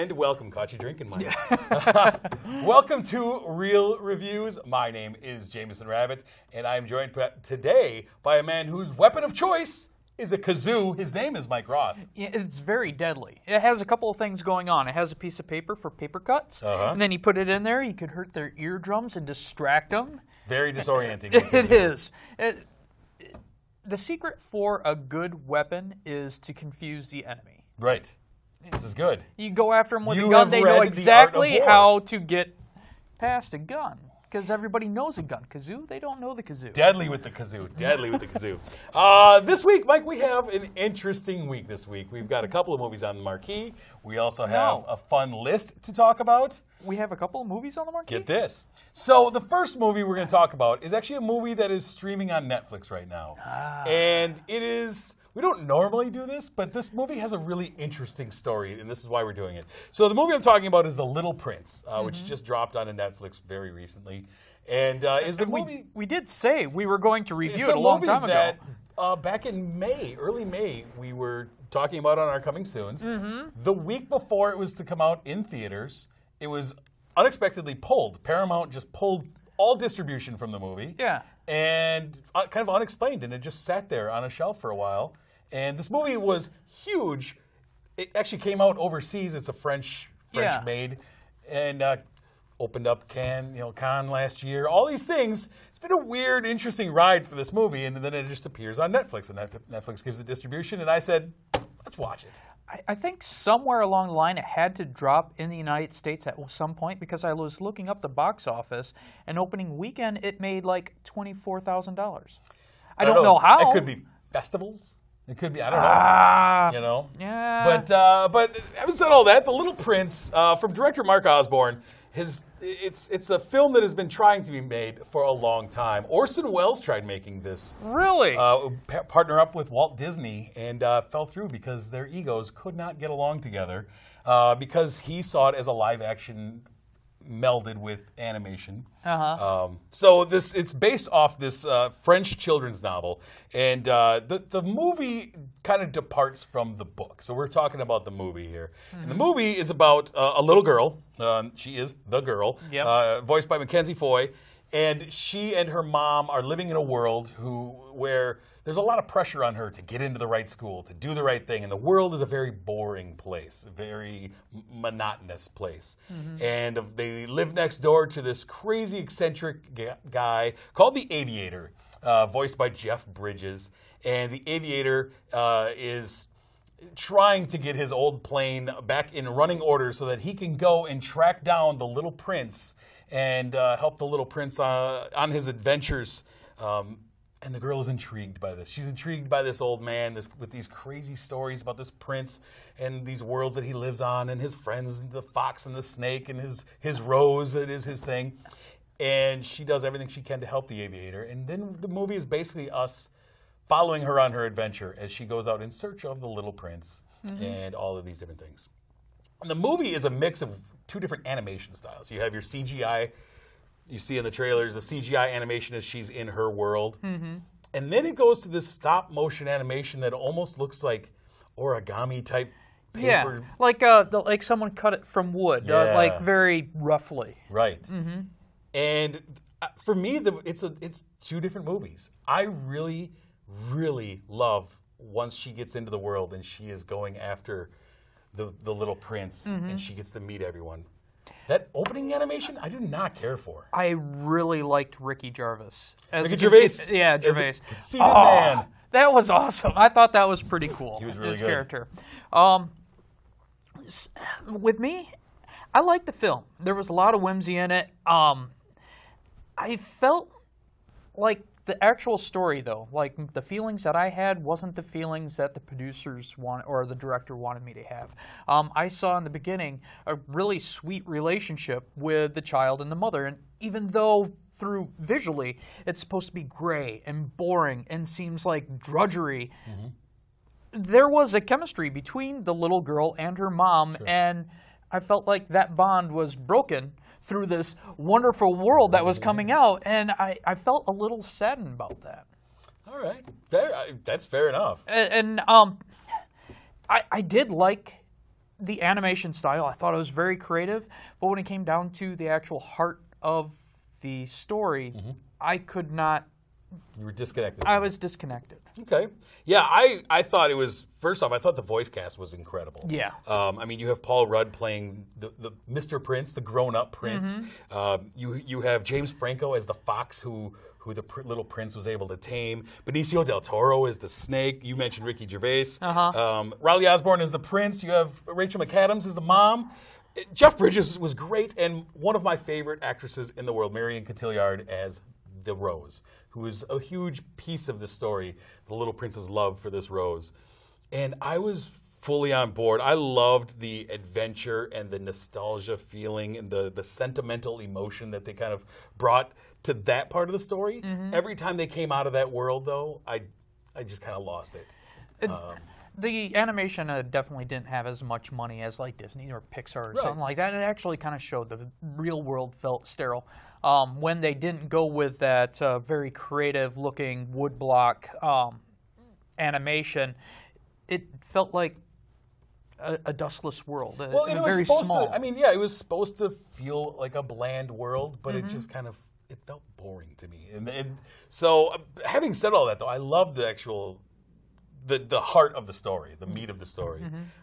And welcome, caught you drinking, Mike. Welcome to Real Reviews. My name is Jameson Rabbit, and I'm joined today by a man whose weapon of choice is a kazoo. His name is Mike Roth. It's very deadly. It has a couple of things going on. It has a piece of paper for paper cuts, and then you put it in there, you could hurt their eardrums and distract them. Very disorienting. It is. The secret for a good weapon is to confuse the enemy. Right. This is good. You go after them with a gun, they know exactly how to get past a gun. Because everybody knows a gun. Kazoo, they don't know the kazoo. Deadly with the kazoo. Deadly with the kazoo. This week, Mike, we have an interesting week this week. We've got a couple of movies on the marquee. We also have a fun list to talk about. We have a couple of movies on the marquee? Get this. So the first movie we're going to talk about is actually a movie that is streaming on Netflix right now. And it is... We don't normally do this, but this movie has a really interesting story, and this is why we're doing it. So the movie I'm talking about is The Little Prince, which just dropped onto Netflix very recently. And is a movie... We did say we were going to review it a long time ago. That, back in May, early May, we were talking about on our Coming Soons. The week before it was to come out in theaters, it was unexpectedly pulled. Paramount just pulled all distribution from the movie. Yeah. And kind of unexplained, and it just sat there on a shelf for a while. And this movie was huge. It actually came out overseas. It's a French made, and opened up Cannes last year. All these things. It's been a weird, interesting ride for this movie, and then it just appears on Netflix, and Netflix gives it distribution. And I said, let's watch it. I think somewhere along the line it had to drop in the United States at some point because I was looking up the box office, and opening weekend it made like $24,000. I don't know how. It could be festivals. It could be, I don't know. Yeah. But having said all that, The Little Prince from director Mark Osborne, it's a film that has been trying to be made for a long time. Orson Welles tried making this. Really? Partner up with Walt Disney and fell through because their egos could not get along together because he saw it as a live action melded with animation. So it's based off this French children's novel, and the movie kind of departs from the book. So we're talking about the movie here. And the movie is about a little girl. She is the girl, voiced by Mackenzie Foy, and she and her mom are living in a world where there's a lot of pressure on her to get into the right school, to do the right thing, and the world is a very boring place, a very monotonous place. And they live next door to this crazy, eccentric guy called the Aviator, voiced by Jeff Bridges. And the Aviator is trying to get his old plane back in running order so that he can go and track down the Little Prince and help the Little Prince on his adventures. And the girl is intrigued by this. She's intrigued by this old man with these crazy stories about this prince and these worlds that he lives on and his friends, the fox and the snake and his rose that is his thing. And she does everything she can to help the Aviator. And then the movie is basically us following her on her adventure as she goes out in search of the Little Prince and all of these different things. And the movie is a mix of two different animation styles. You have your CGI. You see in the trailers the CGI animation as she's in her world. And then it goes to this stop-motion animation that almost looks like origami-type paper. Yeah, like someone cut it from wood, like very roughly. Right. And for me, it's two different movies. I really, really love once she gets into the world and she is going after the Little Prince and she gets to meet everyone. That opening animation, I did not care for. I really liked Ricky Gervais. Ricky Gervais? Yeah, Gervais. Conceited man. That was awesome. I thought that was pretty cool. He was really his good. Character. With me, I liked the film. There was a lot of whimsy in it. I felt like the actual story, though, like the feelings that I had wasn't the feelings that the producers or the director wanted me to have. I saw in the beginning a really sweet relationship with the child and the mother, and even though through visually it's supposed to be gray and boring and seems like drudgery, there was a chemistry between the little girl and her mom, and I felt like that bond was broken through this wonderful world that was coming out, and I felt a little saddened about that. All right, that's fair enough. And I did like the animation style, I thought it was very creative, but when it came down to the actual heart of the story, I could not. You were disconnected. I was disconnected. Okay. Yeah, I thought it was, first off, I thought the voice cast was incredible. Yeah. I mean, you have Paul Rudd playing the Mr. Prince, the grown-up Prince. You have James Franco as the fox who the little prince was able to tame. Benicio del Toro is the snake. You mentioned Ricky Gervais. Riley Osborne is the prince. You have Rachel McAdams as the mom. Jeff Bridges was great, and one of my favorite actresses in the world, Marion Cotillard, as the Rose, who is a huge piece of the story, the little prince's love for this Rose. And I was fully on board. I loved the adventure and the nostalgia feeling and the sentimental emotion that they kind of brought to that part of the story. Every time they came out of that world, though, I just kind of lost it. The animation definitely didn't have as much money as like Disney or Pixar or something like that. It actually kind of showed the real world felt sterile. When they didn't go with that very creative looking woodblock animation, it felt like a dustless world. Well, it was very supposed small. to. I mean, yeah, it was supposed to feel like a bland world, but it just kind of felt boring to me. And so, having said all that, though, I loved the actual. The heart of the story, the meat of the story.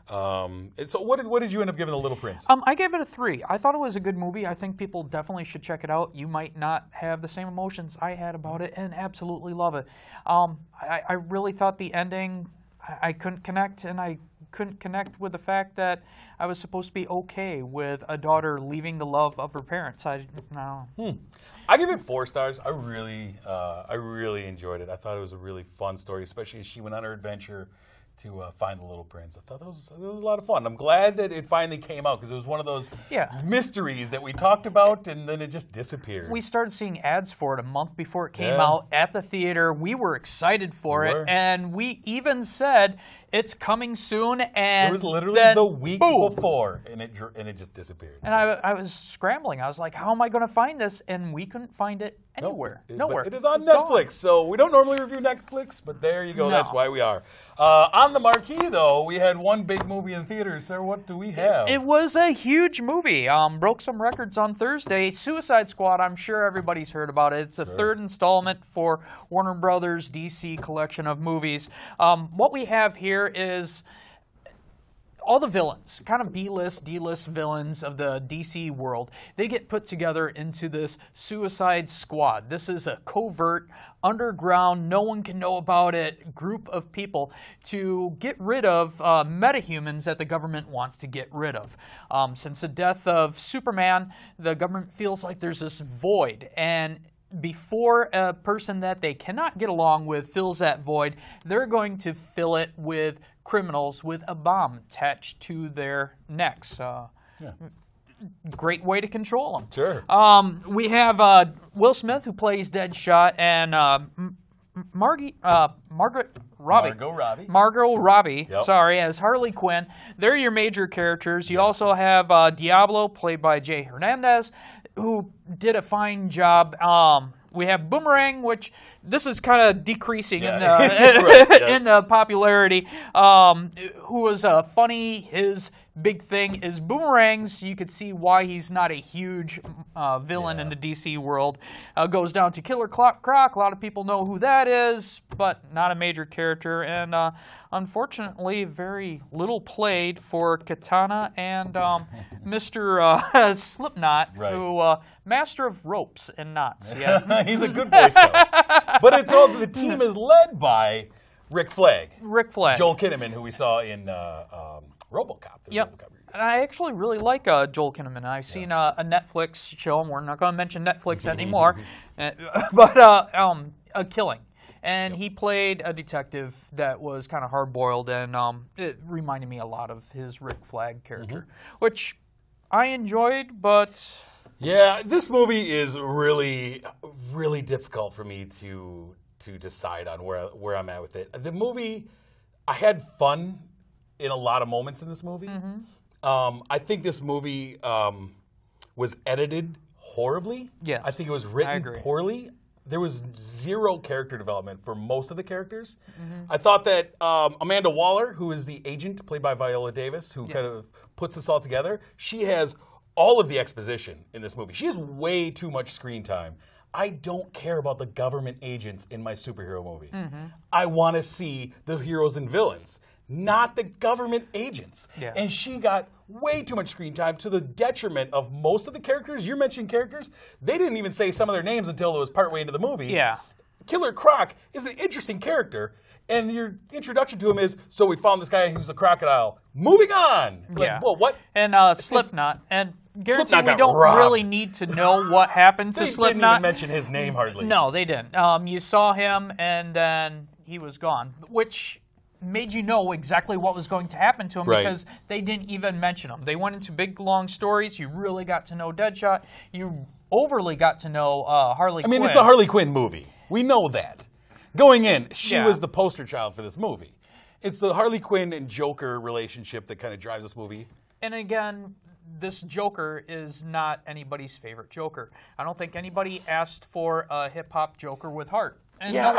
And so what did you end up giving The Little Prince? I gave it a 3. I thought it was a good movie. I think people definitely should check it out. You might not have the same emotions I had about it and absolutely love it. I really thought the ending, I couldn't connect, and I couldn't connect with the fact that I was supposed to be okay with a daughter leaving the love of her parents. No. I give it 4 stars. I really enjoyed it. I thought it was a really fun story, especially as she went on her adventure to find the Little Prince. I thought that was a lot of fun. I'm glad that it finally came out because it was one of those mysteries that we talked about and then it just disappeared. We started seeing ads for it a month before it came out at the theater. We were excited for it, and we even said it's coming soon. And it was literally the week before, and it just disappeared. And I was scrambling. I was like, how am I going to find this? And we couldn't find it anywhere. Nowhere. But it is on Netflix, so we don't normally review Netflix, but there you go. That's why we are. On the marquee, though, we had one big movie in theaters. Sarah, what do we have? It was a huge movie. Broke some records on Thursday. Suicide Squad, I'm sure everybody's heard about it. It's a third installment for Warner Brothers' DC collection of movies. What we have here is all the villains, kind of B-list, D-list villains of the DC world, they get put together into this Suicide Squad. This is a covert, underground, no one can know about it group of people to get rid of metahumans that the government wants to get rid of. Since the death of Superman, the government feels like there's this void, and before a person that they cannot get along with fills that void, they're going to fill it with criminals with a bomb attached to their necks. Great way to control them. Sure. We have Will Smith, who plays Deadshot, and Margot Robbie, sorry, as Harley Quinn. They're your major characters. You also have Diablo, played by Jay Hernandez, who did a fine job. We have Boomerang, which this is kind of decreasing in popularity, who was funny. His big thing is boomerangs. You could see why he's not a huge villain in the DC world. Goes down to Killer Croc. A lot of people know who that is, but not a major character. And unfortunately, very little played for Katana and Mr. Slipknot, who master of ropes and knots. Yeah, he's a good Boy Scout. But it's all the team is led by Rick Flag. Joel Kinnaman, who we saw in RoboCop. And I actually really like Joel Kinnaman. I've seen a Netflix show, and we're not going to mention Netflix anymore, but A Killing. And he played a detective that was kind of hard-boiled, and it reminded me a lot of his Rick Flag character, which I enjoyed, but... Yeah, this movie is really, really difficult for me to decide on where I'm at with it. The movie, I had fun in a lot of moments in this movie. I think this movie was edited horribly. Yes, I think it was written poorly. there was zero character development for most of the characters. I thought that Amanda Waller, who is the agent, played by Viola Davis, who kind of puts this all together, she has all of the exposition in this movie. She has way too much screen time. I don't care about the government agents in my superhero movie. I want to see the heroes and villains, not the government agents. Yeah. And she got way too much screen time to the detriment of most of the characters. You're mentioning characters. They didn't even say some of their names until it was partway into the movie. Yeah. Killer Croc is an interesting character, and your introduction to him is, so we found this guy who's a crocodile. Moving on. Like, Yeah. well, what? And Slipknot. And guarantee Slipknot we got don't robbed. really need to know what happened to They Slipknot. didn't even mention his name hardly. No, they didn't. You saw him, and then he was gone, which made you know exactly what was going to happen to him because they didn't even mention him. They went into big, long stories. You really got to know Deadshot. You overly got to know Harley Quinn. I mean, it's a Harley Quinn movie. We know that. Going in, she Yeah. was the poster child for this movie. It's the Harley Quinn and Joker relationship that kind of drives this movie. And again, this Joker is not anybody's favorite Joker. I don't think anybody asked for a hip-hop Joker with heart. And Yeah,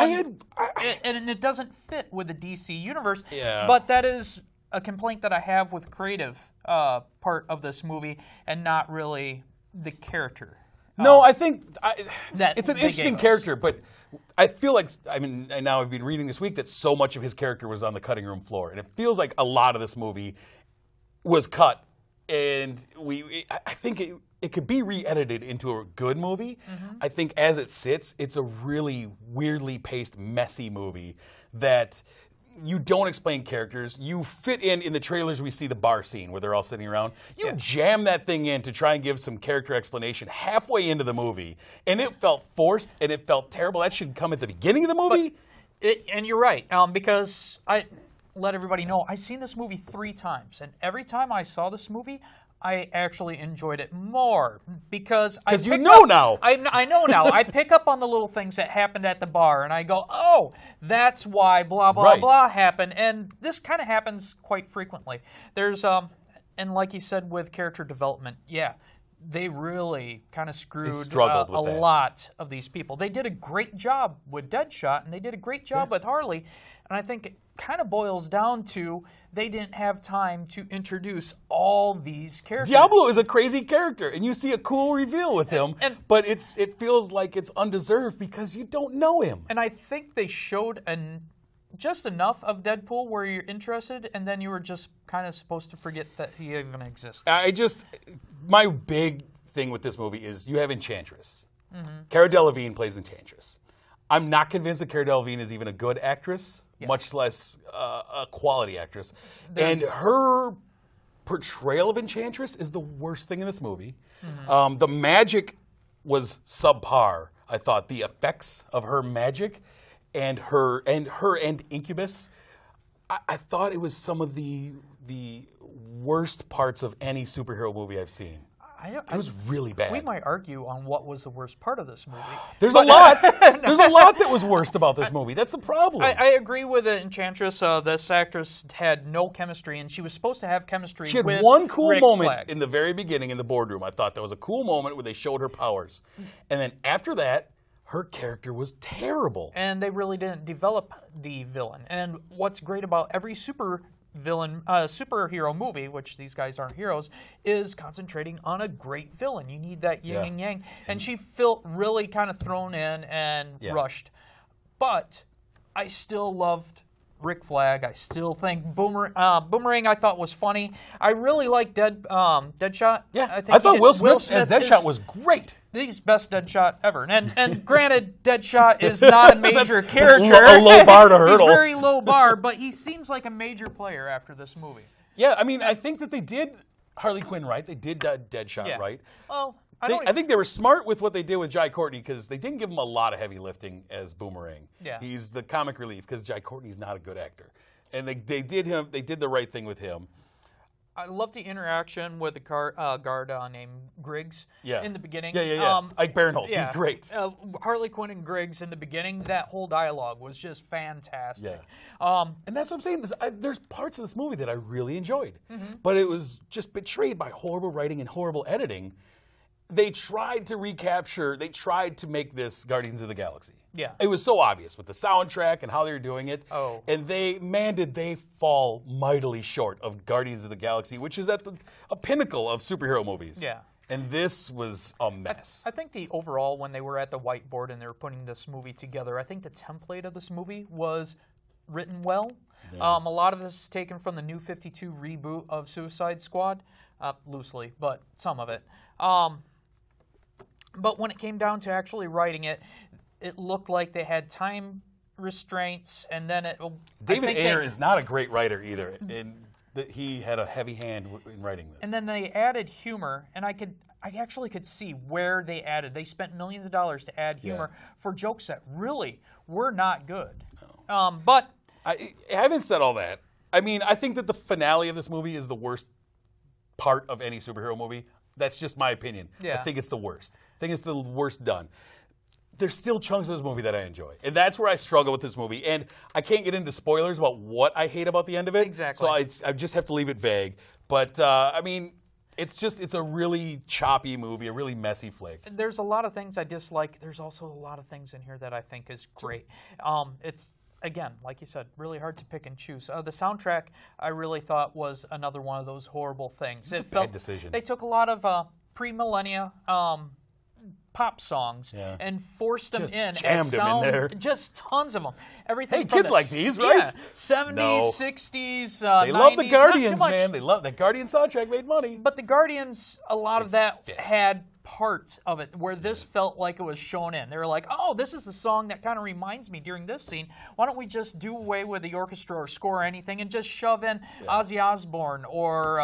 and it doesn't fit with the DC universe. Yeah. But that is a complaint that I have with creative part of this movie, and not really the character. No, I think that it's an they interesting gave us. character, but I feel like, I mean, and now I've been reading this week that so much of his character was on the cutting room floor, and it feels like a lot of this movie was cut, and I think it could be re-edited into a good movie. I think as it sits, it's a really weirdly paced, messy movie that you don't explain characters. You fit in the trailers, we see the bar scene where they're all sitting around. You jam that thing in to try and give some character explanation halfway into the movie, and it felt forced and it felt terrible. That should come at the beginning of the movie. And you're right, because I let everybody know, I've seen this movie 3 times, and every time I saw this movie, I actually enjoyed it more because you know now. I know now. I pick up on the little things that happened at the bar, and I go, oh, that's why blah, blah, blah happened. And this kind of happens quite frequently. There's, and like you said with character development, they really kind of screwed a lot of these people. They did a great job with Deadshot, and they did a great job with Harley. And I think it kind of boils down to they didn't have time to introduce all these characters. Diablo is a crazy character, and you see a cool reveal with him, but it feels like it's undeserved because you don't know him. And I think they showed just enough of Deadpool where you're interested, and then you were just kind of supposed to forget that he even existed. My big thing with this movie is you have Enchantress. Cara Delevingne plays Enchantress. I'm not convinced that Cara Delevingne is even a good actress, much less a quality actress. And her portrayal of Enchantress is the worst thing in this movie. The magic was subpar, I thought. The effects of her magic and her Incubus, I thought it was some of the worst parts of any superhero movie I've seen. It was really bad. We might argue on what was the worst part of this movie. There's a lot. There's a lot that was worst about this movie. That's the problem. I agree with Enchantress. This actress had no chemistry, and she was supposed to have chemistry with She had one cool Rick moment Flag. in the very beginning in the boardroom. I thought that was a cool moment where they showed her powers. And then after that, her character was terrible. And they didn't develop the villain. And what's great about every superhero movie, which these guys aren't heroes, is concentrating on a great villain. You need that yin and yang. And she felt really kind of thrown in and rushed. But I still loved Rick Flag. I still think Boomerang I thought was funny. I really liked Deadshot. Yeah, I thought Will Smith as Deadshot was great. He's best Deadshot ever. And granted, Deadshot is not a major character. That's a low bar to hurdle. He's very low bar, but he seems like a major player after this movie. Yeah, I mean, I think that they did Harley Quinn right. They did Deadshot right. Well, I think they were smart with what they did with Jai Courtney because they didn't give him a lot of heavy lifting as Boomerang. Yeah. He's the comic relief because Jai Courtney's not a good actor. And they did the right thing with him. I love the interaction with the guard named Griggs in the beginning. Yeah. Ike Barinholtz, he's great. Harley Quinn and Griggs in the beginning, that whole dialogue was just fantastic. Yeah. And that's what I'm saying. There's parts of this movie that I really enjoyed. But it was just betrayed by horrible writing and horrible editing. they tried to recapture, they tried to make this Guardians of the Galaxy. Yeah. It was so obvious with the soundtrack and how they were doing it. Oh. And did they fall mightily short of Guardians of the Galaxy, which is at a pinnacle of superhero movies. Yeah. And this was a mess. I think the overall, when they were at the whiteboard and they were putting this movie together, I think the template of this movie was written well. Yeah. A lot of this is taken from the New 52 reboot of Suicide Squad, loosely, but some of it. But when it came down to actually writing it, it looked like they had time restraints, and then David Ayer is not a great writer either, and he had a heavy hand in writing this. And then they added humor, and I actually could see where they added. They spent millions of dollars to add humor for jokes that really were not good. No. But I haven't said all that. I mean, I think that the finale of this movie is the worst part of any superhero movie. That's just my opinion. Yeah. I think it's the worst. I think it's the worst done. There's still chunks of this movie that I enjoy. And that's where I struggle with this movie. And I can't get into spoilers about what I hate about the end of it. Exactly. So I just have to leave it vague. But, I mean, it's a really choppy movie, a really messy flick. There's a lot of things I dislike. There's also a lot of things in here that I think is great. It's, again, like you said, really hard to pick and choose. The soundtrack, I really thought, was another one of those horrible things. It's a bad decision. They took a lot of pre-millennia pop songs and forced them in. Jammed them in there. Just tons of them. Everything. Hey, kids like these, right? Yeah, 70s, 60s, 90s. They love the Guardians, man. They love that Guardian soundtrack. Made money. But the Guardians, a lot of that had parts of it where this felt like it was shown in. They were like, oh, this is the song that kind of reminds me during this scene. Why don't we just do away with the orchestra or score or anything and just shove in Ozzy Osbourne or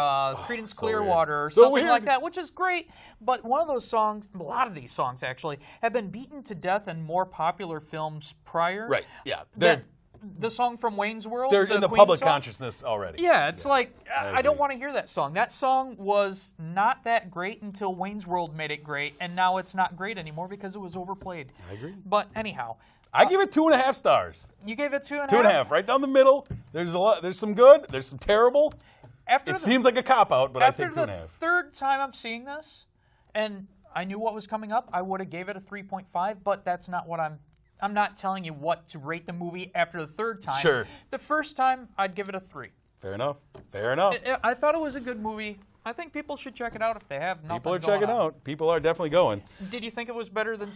Creedence Clearwater or something like that, which is great. But one of those songs, a lot of these songs actually, have been beaten to death in more popular films prior. Right, yeah. The song from Wayne's World. They're in the public consciousness already. Yeah, it's like, I don't want to hear that song. That song was not that great until Wayne's World made it great, and now it's not great anymore because it was overplayed. I agree. But anyhow. I give it 2.5 stars. You gave it 2.5? 2.5, right down the middle. There's a lot. There's some good. There's some terrible. It seems like a cop-out, but I think 2.5. After the third time I'm seeing this, and I knew what was coming up, I would have gave it a 3.5, but that's not what I'm not telling you what to rate the movie after the third time. Sure. The first time, I'd give it a 3. Fair enough. Fair enough. I thought it was a good movie. I think people should check it out if they have nothing People are checking out. People are definitely going. Did you think it was better than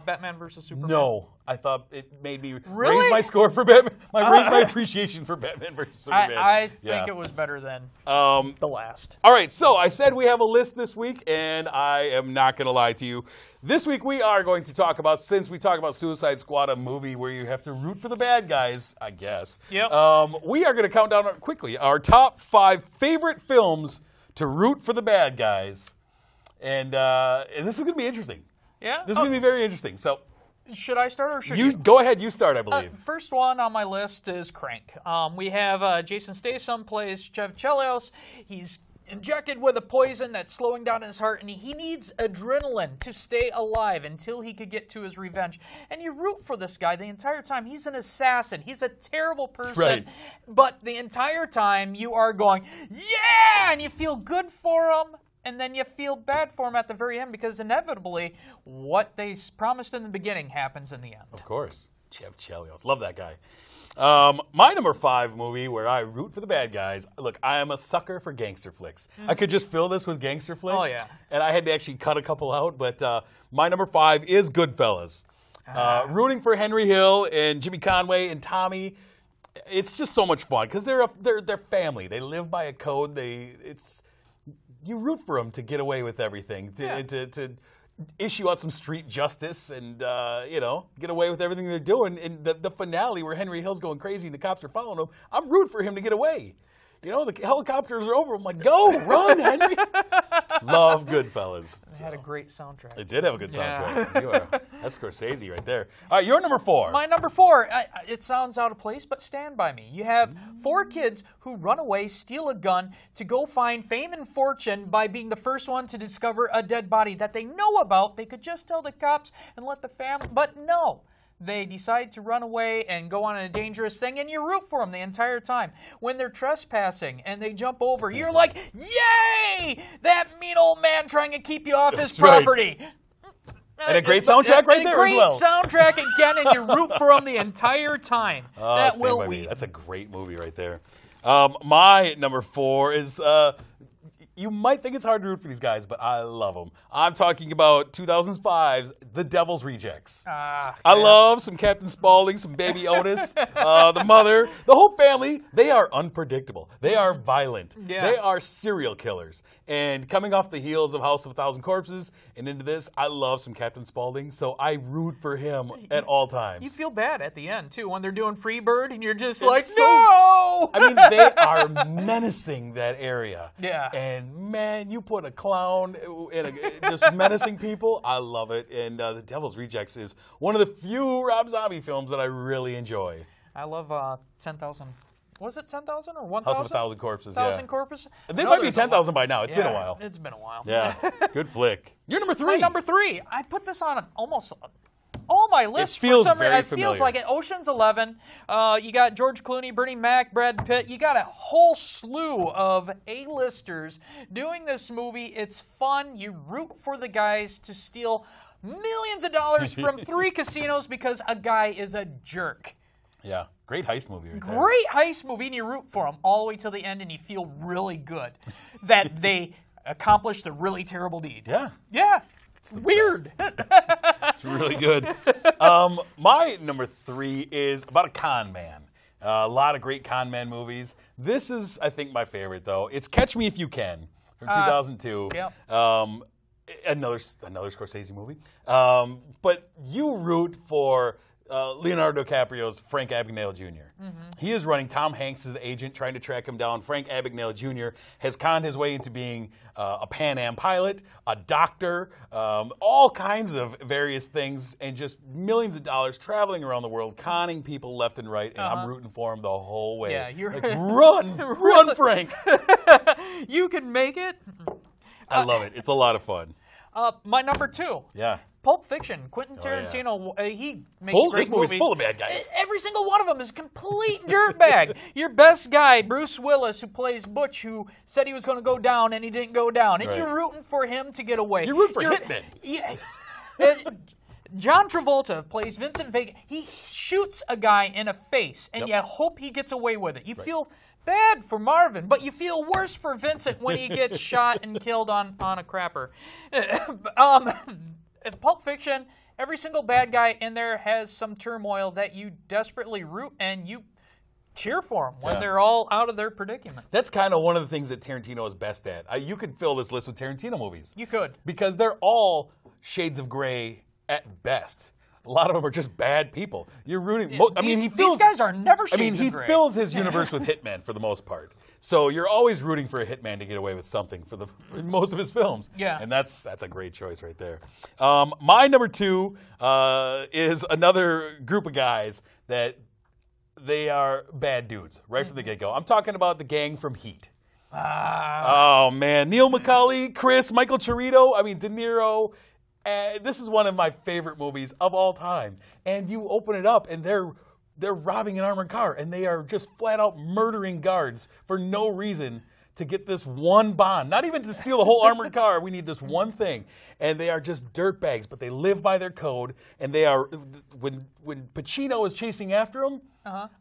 Batman versus Superman? No. I thought it made me Really? raise my score for Batman. Raise my appreciation for Batman versus Superman. I think it was better than the last. All right, so I said we have a list this week, and I am not going to lie to you. This week we are going to talk about, since we talk about Suicide Squad, a movie where you have to root for the bad guys, I guess. Yep. We are going to count down quickly our top 5 favorite films to root for the bad guys. And this is going to be interesting. Yeah? This is going to be very interesting. So, should I start or should you? Go ahead, you start, I believe. First one on my list is Crank. We have Jason Statham plays Chev Chelios. He's injected with a poison that's slowing down his heart, and he needs adrenaline to stay alive until he could get to his revenge. And you root for this guy the entire time. He's an assassin. He's a terrible person. Right. But the entire time you are going, yeah! And you feel good for him. And then you feel bad for him at the very end because inevitably what they promised in the beginning happens in the end. Of course. Chev Chelios. Love that guy. My number 5 movie where I root for the bad guys. Look, I am a sucker for gangster flicks. I could just fill this with gangster flicks. Oh, yeah. And I had to actually cut a couple out, but my number 5 is Goodfellas. Rooting for Henry Hill and Jimmy Conway and Tommy. It's just so much fun because they're family. They live by a code. You root for them to get away with everything, to issue out some street justice and, get away with everything they're doing. And the finale where Henry Hill's going crazy and the cops are following him, I'm rooting for him to get away. The helicopters are over. I'm like, go, run, Henry. Love Goodfellas. It had a great soundtrack. It did have a good soundtrack. Yeah. That's Scorsese right there. All right, your number 4. My number 4, it sounds out of place, but stand by me. You have 4 kids who run away, steal a gun to go find fame and fortune by being the first one to discover a dead body that they know about. They could just tell the cops and let the family, but no. they decide to run away and go on a dangerous thing, and you root for them the entire time. When they're trespassing and they jump over, you're like, yay! That mean old man trying to keep you off his property. And a great soundtrack right there as well. Great soundtrack again, and you root for them the entire time. That Will Wheaton. That's a great movie right there. My number 4 is... you might think it's hard to root for these guys, but I love them. I'm talking about 2005's The Devil's Rejects. I love some Captain Spaulding, some Baby Otis, the mother, the whole family. They are unpredictable. They are violent. Yeah. They are serial killers. And coming off the heels of House of a Thousand Corpses and into this, I love some Captain Spaulding, so I root for him at all times. You feel bad at the end, too, when they're doing Freebird, and you're just like, no! I mean, they are menacing that area. Yeah. And man, you put a clown in just menacing people. I love it. And The Devil's Rejects is one of the few Rob Zombie films that I really enjoy. I love 10,000. Was it 10,000 or 1,000? House of a Thousand Corpses, 1,000 Corpses? They might be 10,000 by now. It's been a while. It's been a while. Yeah. Good flick. You're number 3. My number 3. I put this on almost... all my lists. It feels for some very reason, familiar. It feels like it. Ocean's 11. You got George Clooney, Bernie Mac, Brad Pitt. You got a whole slew of A-listers doing this movie. It's fun. You root for the guys to steal millions of dollars from 3 casinos because a guy is a jerk. Yeah, great heist movie. Right there. Great heist movie, and you root for them all the way till the end, and you feel really good that they accomplished a really terrible deed. Yeah. Yeah. It's weird. It's really good. My number 3 is about a con man. A lot of great con man movies. This is, I think, my favorite, though. It's Catch Me If You Can from 2002. Yep. Another Scorsese movie. But you root for Leonardo DiCaprio's Frank Abagnale Jr. Mm-hmm. He is running Tom Hanks as the agent, trying to track him down. Frank Abagnale Jr. has conned his way into being a Pan Am pilot, a doctor, all kinds of various things, and just millions of dollars traveling around the world, conning people left and right, and I'm rooting for him the whole way. Yeah, you're like, run, Frank. You can make it. I love it. It's a lot of fun. My number 2. Yeah. Pulp Fiction. Quentin Tarantino, he makes great this movie's movies. Full of bad guys. Every single one of them is a complete dirtbag. Your best guy, Bruce Willis, who plays Butch, who said he was going to go down and he didn't go down. And you're rooting for him to get away. You're rooting for Hitman. Yeah. John Travolta plays Vincent Vega. He shoots a guy in the face, and you hope he gets away with it. You feel bad for Marvin, but you feel worse for Vincent when he gets shot and killed on a crapper. Pulp Fiction, every single bad guy in there has some turmoil that you desperately root and you cheer for them when they're all out of their predicament. That's kind of one of the things that Tarantino is best at. You could fill this list with Tarantino movies. You could. Because they're all shades of gray at best. A lot of them are just bad people. You're rooting. These guys are never shades of gray. He fills his universe with hitmen for the most part. So you're always rooting for a hitman to get away with something for most of his films. Yeah. And that's a great choice right there. My number 2 is another group of guys that they are bad dudes right from the get-go. I'm talking about the gang from Heat. Oh, man. Neil McCauley, Chris, Michael Cerrito, De Niro. This is one of my favorite movies of all time. And you open it up, and they're robbing an armored car, and they are just flat out murdering guards for no reason to get this one bond. Not even to steal the whole armored car. We need this one thing. And they are just dirtbags, but they live by their code. And they are, when Pacino is chasing after them,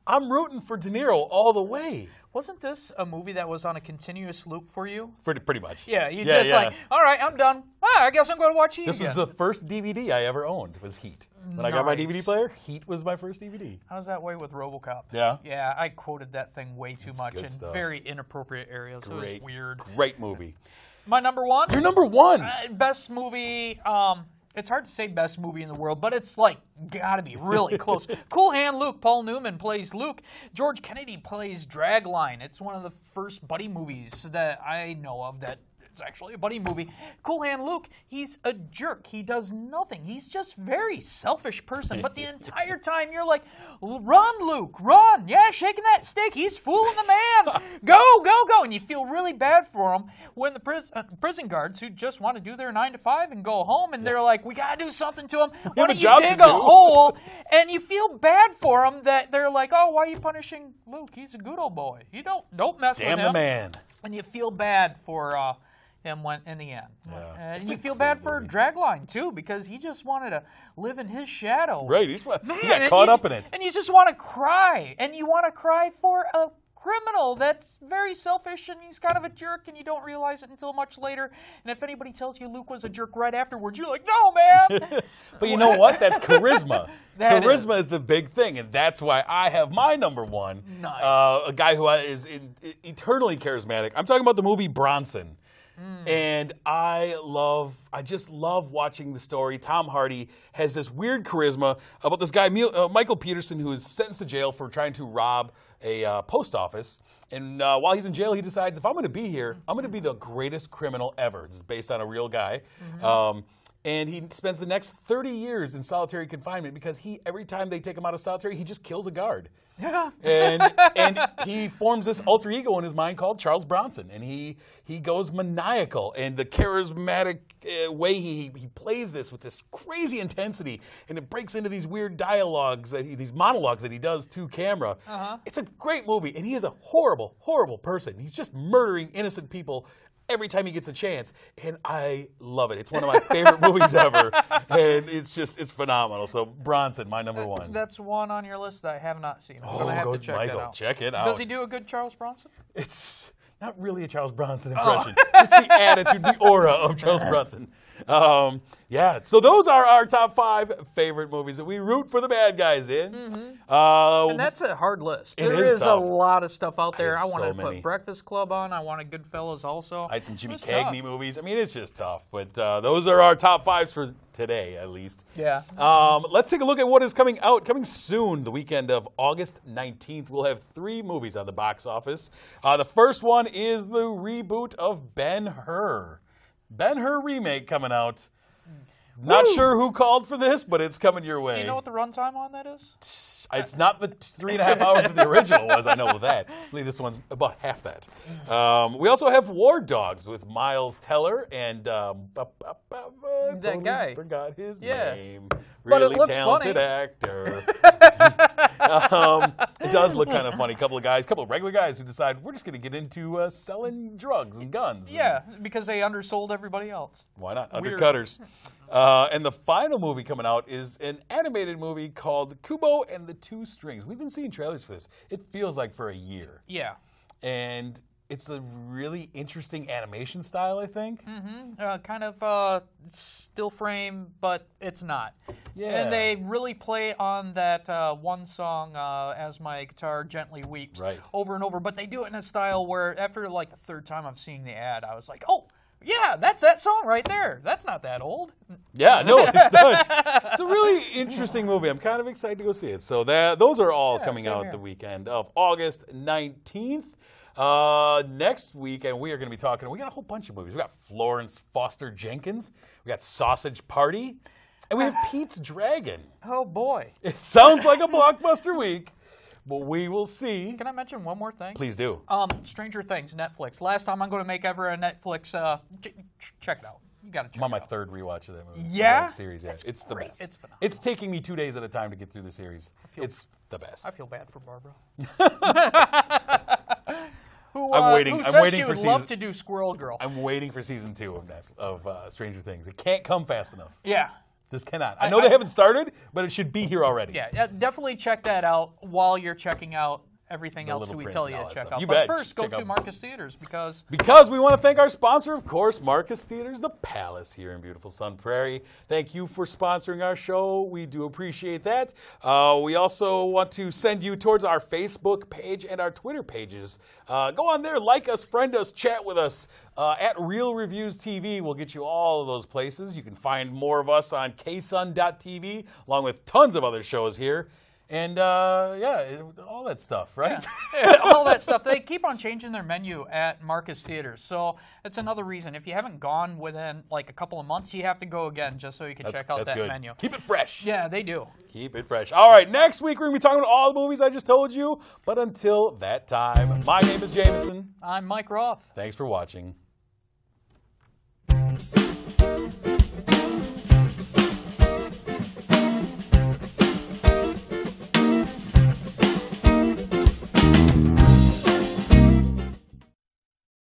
I'm rooting for De Niro all the way. Wasn't this a movie that was on a continuous loop for you? Pretty much. Yeah, like, all right, I'm done. I guess I'm going to watch Heat This was the first DVD I ever owned, was Heat. When I got my DVD player, Heat was my first DVD. I was that way with RoboCop. Yeah? Yeah, I quoted that thing way too much in stuff. Very inappropriate areas. It was weird. Great movie. My number 1? Your number 1! Best movie, it's hard to say best movie in the world, but it's gotta be really close. Coolhand Luke. Paul Newman plays Luke. George Kennedy plays Dragline. It's one of the first buddy movies that I know of that It's actually a buddy movie. Coolhand Luke, he's a jerk. He does nothing. He's just very selfish person. But the entire time you're like, run, Luke, run. Yeah, shaking that stick. He's fooling the man. Go, go, go. And you feel really bad for him when the prison guards who just want to do their 9 to 5 and go home, and they're like, we got to do something to him. Why don't you dig a hole? And you feel bad for him that they're like, oh, why are you punishing Luke? He's a good old boy. You don't mess with him. Damn the man. And you feel bad for him in the end. Yeah. And you feel bad for Dragline, too, because he just wanted to live in his shadow. Right. He got caught up in it. And you just want to cry. And you want to cry for a criminal that's very selfish, and he's kind of a jerk, and you don't realize it until much later. And if anybody tells you Luke was a jerk right afterwards, you're like, no, man. But you know what? That's charisma. Charisma is the big thing, and that's why I have my number one. Nice. A guy who is eternally charismatic. I'm talking about the movie Bronson. And I just love watching the story. Tom Hardy has this weird charisma about this guy, Michael Peterson, who is sentenced to jail for trying to rob a post office. And while he's in jail, he decides, if I'm going to be here, I'm going to be the greatest criminal ever. This is based on a real guy. And he spends the next 30 years in solitary confinement because every time they take him out of solitary, he just kills a guard. Yeah. And he forms this alter ego in his mind called Charles Bronson. And he goes maniacal. And the charismatic way he plays this with this crazy intensity, and it breaks into these weird dialogues, these monologues that he does to camera. It's a great movie. And he is a horrible, horrible person. He's just murdering innocent people every time he gets a chance, and I love it. It's one of my favorite movies ever, and it's phenomenal. So Bronson, my number one. That's one on your list that I have not seen. I'm gonna have to check Michael, that out. check it out. Does he do a good Charles Bronson? It's not really a Charles Bronson impression. Just the attitude, the aura of Charles Bronson. Yeah, so those are our top 5 favorite movies that we root for the bad guys in. And that's a hard list. There is tough. a lot of stuff out there. I wanted to many. put Breakfast Club on. I wanted Goodfellas also. I had some Jimmy Cagney movies. I mean, it's just tough. But those are our top 5s for today, at least. Yeah. Let's take a look at what is coming out. Coming soon, the weekend of August 19th, we'll have 3 movies on the box office. The first one is the reboot of Ben-Hur. Ben-Hur remake coming out. Not sure who called for this, but it's coming your way. Do you know what the runtime on that is? It's not the 3.5 hours that the original was. I know that. I believe this one's about half that. We also have War Dogs with Miles Teller and that guy. Forgot his name. But really it looks talented funny. actor. It does look kind of funny. A couple of regular guys who decide we're just going to get into selling drugs and guns. Yeah, because they undersold everybody else. Why not? Weird. Undercutters. And the final movie coming out is an animated movie called Kubo and the Two Strings. We've been seeing trailers for this. It feels like for a year. Yeah. And it's a really interesting animation style, I think. Kind of still frame, but it's not. Yeah. And they really play on that one song, As My Guitar Gently Weeps, over and over. But they do it in a style where after like the 3rd time I'm seeing the ad, I was like, oh, yeah, that's that song right there. That's not that old. Yeah, no, it's not. It's a really interesting movie. I'm kind of excited to go see it. So those are all coming out the weekend of August 19th. Next weekend, we are going to be talking, we got a whole bunch of movies. We got Florence Foster Jenkins. We got Sausage Party. And we have Pete's Dragon. Oh, boy. It sounds like a blockbuster week. But we will see. Can I mention one more thing? Please do. Stranger Things, Netflix. Last time I'm going to make ever a Netflix. Check it out. You got to check it out. I'm on my 3rd rewatch of that movie. Yeah? Series, yeah. It's the best. It's phenomenal. It's taking me 2 days at a time to get through the series. It's the best. I feel bad for Barbara. I'm waiting. Who I'm says waiting she for would season. love to do Squirrel Girl. I'm waiting for season 2 of Stranger Things. It can't come fast enough. Yeah. Just cannot. I know they haven't started, but it should be here already. Yeah, definitely check that out while you're checking out everything else that we tell you to check out. But first, go to Marcus Theaters because we want to thank our sponsor, of course, Marcus Theaters, the Palace here in beautiful Sun Prairie. Thank you for sponsoring our show. We do appreciate that. We also want to send you towards our Facebook page and our Twitter pages. Go on there, like us, friend us, chat with us. At Real Reviews TV, we'll get you all of those places. You can find more of us on ksun.tv, along with tons of other shows here. and all that stuff, right? Yeah. All that stuff. They keep on changing their menu at Marcus Theaters, so it's another reason. If you haven't gone within like a couple of months, you have to go again just so you can check out that menu. Keep it fresh. Yeah, they do. Keep it fresh. All right, next week we're going to be talking about all the movies I just told you, but until that time, my name is Jameson. I'm Mike Roth. Thanks for watching.